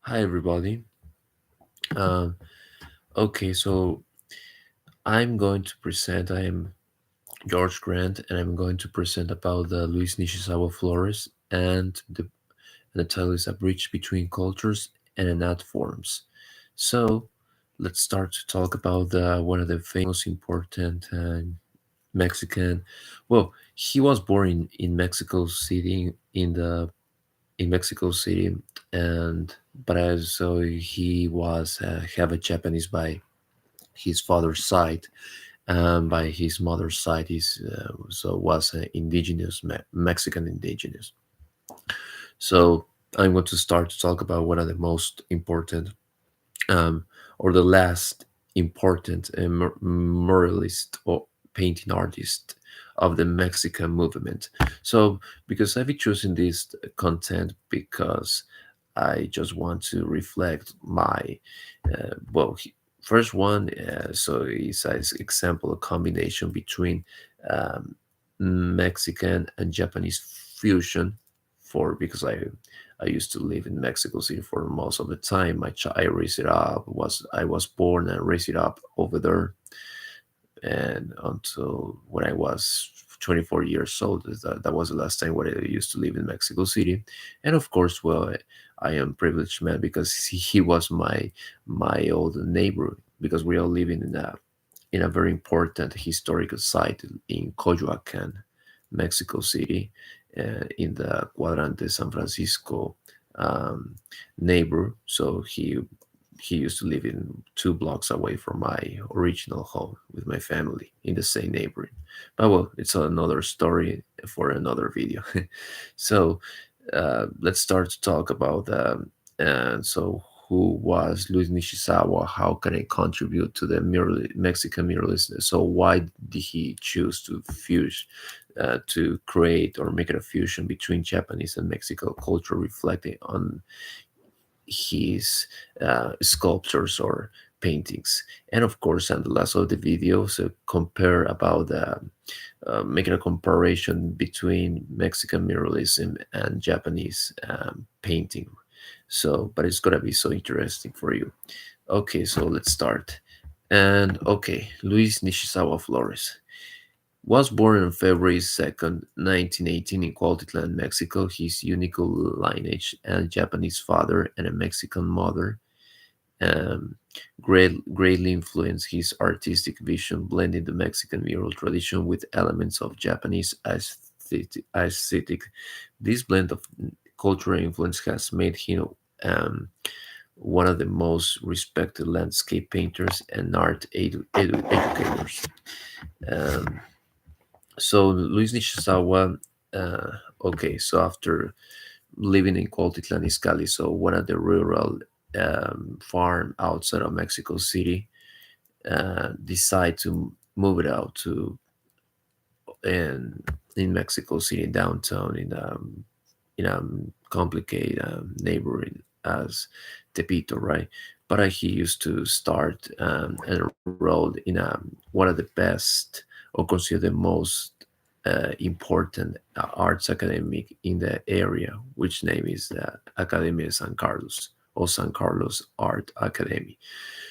Hi, everybody. Um, okay, so I am George Grant, and I'm going to present about the Luis Nishizawa Flores, and the title is A Bridge Between Cultures and an Art Forms. So, let's start to talk about one of the famous important Mexican. Well, he was born in Mexico City in Mexico City, and but also he was have a Japanese by his father's side, and by his mother's side, he's so was indigenous Mexican indigenous. So I'm going to start to talk about one of the most important, um, or the last important muralist or painting artist of the Mexican movement. So, because I've chosen this content because I just want to reflect my, first one. So, is as example a combination between um, Mexican and Japanese fusion. For because I used to live in Mexico City for most of the time. I raised it up. I was born and raised it up over there, and until when I was 24 years old, that was the last time when I used to live in Mexico City. And of course, well, I am privileged man because he was my old neighbor, because we are living in a very important historical site in Coyoacan, Mexico City, in the Cuadrante San Francisco um, neighbor. So he used to live in 2 blocks away from my original home with my family in the same neighborhood. But well, it's another story for another video. So let's start to talk about and so who was Luis Nishizawa? How can I contribute to the Mexican muralism? So why did he choose to fuse, to create or make it a fusion between Japanese and Mexican culture, reflecting on his sculptures or paintings? And of course, and the last of the video, so compare about making a comparison between Mexican muralism and Japanese painting. So, but it's gonna be so interesting for you. Okay, so let's start. And okay, Luis Nishizawa Flores was born on February 2nd, 1918 in Cuautitlán, Mexico. His unique lineage, a Japanese father and a Mexican mother, um, greatly influenced his artistic vision, blending the Mexican mural tradition with elements of Japanese aesthetic. This blend of cultural influence has made him um, one of the most respected landscape painters and art educators. Um, so Luis Nishizawa, uh, okay, so after living in Cuautitlán Izcalli, so one of the rural farm outside of Mexico City, decide to move it out to in in Mexico City downtown in a complicated neighborhood as Tepito, right? But he used to start and enrolled in one of the best, or considered the most important arts academic in the area, which name is the Academia San Carlos, or San Carlos Art Academy.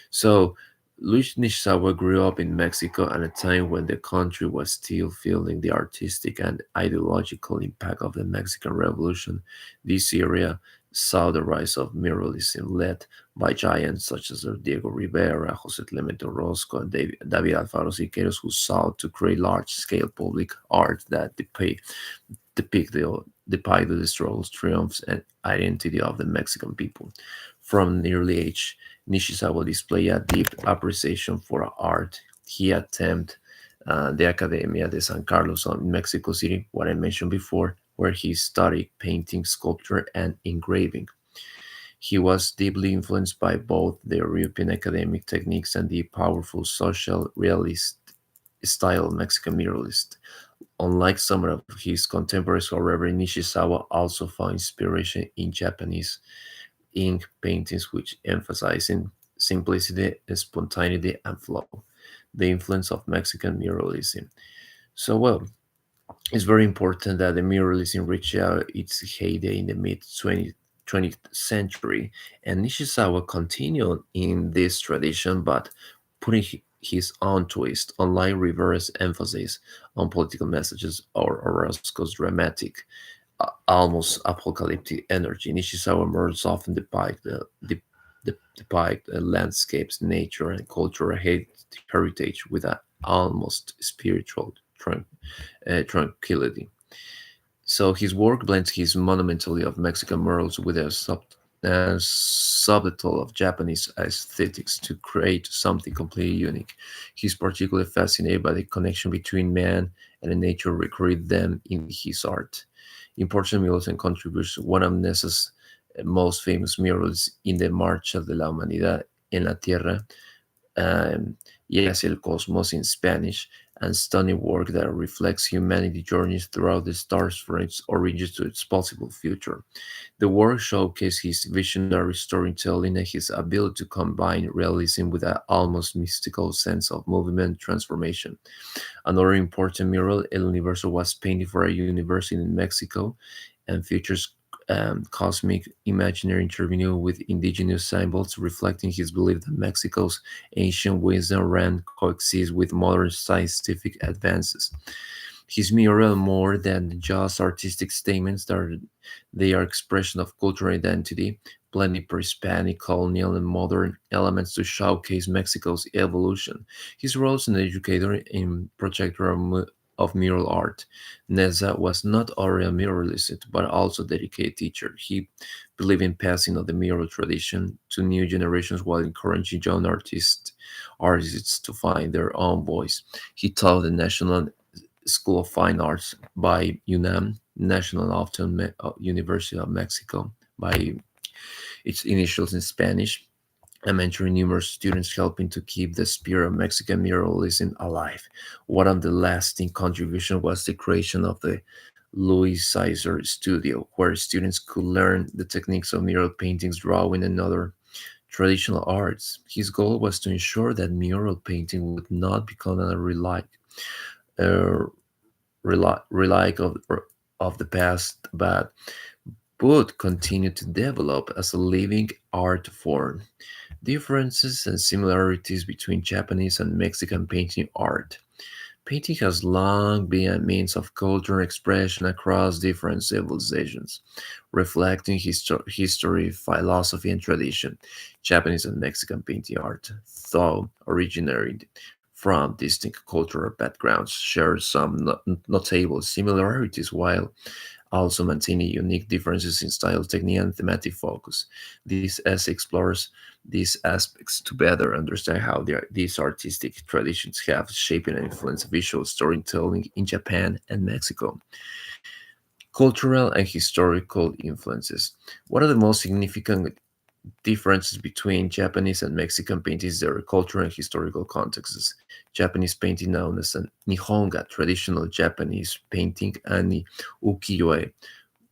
So Luis Nishizawa grew up in Mexico at a time when the country was still feeling the artistic and ideological impact of the Mexican Revolution. This area saw the rise of muralism led by giants such as Diego Rivera, Jose Clemente Orozco, and David Alfaro Siqueiros, who sought to create large-scale public art that depict the struggles, triumphs, and identity of the Mexican people. From an early age, Nishizawa displayed a deep appreciation for art. He attended the Academia de San Carlos in Mexico City, what I mentioned before, where he studied painting, sculpture, and engraving. He was deeply influenced by both the European academic techniques and the powerful social realist style of Mexican muralist. Unlike some of his contemporaries, however, Nishizawa also found inspiration in Japanese ink paintings, which emphasize simplicity, spontaneity, and flow, the influence of Mexican muralism. So, well, it's very important that the muralism reached its heyday in the mid 20th. 20th century, and Nishizawa continued in this tradition but putting his own twist, unlike Rivera's emphasis on political messages or Orozco's dramatic, almost apocalyptic energy. Nishizawa murders often depict landscapes, nature, and cultural heritage with an almost spiritual tranquility. So his work blends his monumentality of Mexican murals with a subtitle of Japanese aesthetics to create something completely unique. He's particularly fascinated by the connection between man and nature recreated them in his art. Important murals and contributes one of Nessa's most famous murals in the Marcha de la Humanidad en la Tierra, um, y hacia el cosmos in Spanish, and stunning work that reflects humanity journeys throughout the stars from its origins to its possible future. The work showcases his visionary storytelling and his ability to combine realism with an almost mystical sense of movement transformation. Another important mural, El Universo, was painted for a university in Mexico and features cosmic imaginary intervenue with indigenous symbols, reflecting his belief that Mexico's ancient wisdom ran coexist with modern scientific advances. His mural, more than just artistic statements, they are expression of cultural identity, blending pre-Hispanic, colonial, and modern elements to showcase Mexico's evolution. His role as an educator and projector of mural art. Neza was not only a muralist, but also a dedicated teacher. He believed in passing on the mural tradition to new generations while encouraging young artists to find their own voice. He taught the National School of Fine Arts by UNAM, National University of Mexico, by its initials in Spanish, and mentoring numerous students, helping to keep the spirit of Mexican muralism alive. One of the lasting contributions was the creation of the Louis Sizer Studio, where students could learn the techniques of mural paintings, drawing, and other traditional arts. His goal was to ensure that mural painting would not become a uh, relic of the past, but would continue to develop as a living art form. Differences and similarities between Japanese and Mexican painting art. Painting has long been a means of cultural expression across different civilizations, reflecting history, philosophy, and tradition. Japanese and Mexican painting art, though originated from distinct cultural backgrounds, share some notable similarities while also maintaining unique differences in style, technique, and thematic focus. This essay explores these aspects to better understand how these artistic traditions have shaped and influenced visual storytelling in Japan and Mexico. Cultural and historical influences. One of the most significant differences between Japanese and Mexican painting is their cultural and historical contexts. Japanese painting, known as an Nihonga, traditional Japanese painting, and the ukiyo-e,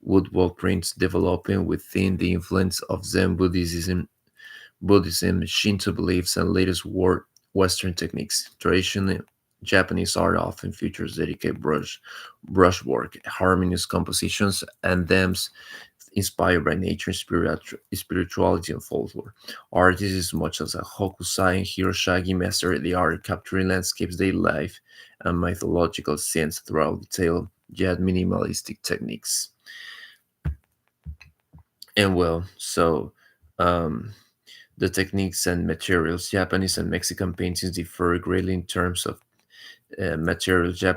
woodwork prints, developing within the influence of Zen Buddhism, Shinto beliefs, and latest Western techniques. Traditional Japanese art often features dedicated brushwork, harmonious compositions, and themes inspired by nature, spirituality, and folklore. Artists much as a Hokusai and Hiroshige master the art, capturing landscapes, daily life, and mythological scenes throughout detailed yet minimalistic techniques. And well, so um, the techniques and materials. Japanese and Mexican paintings differ greatly in terms of materials.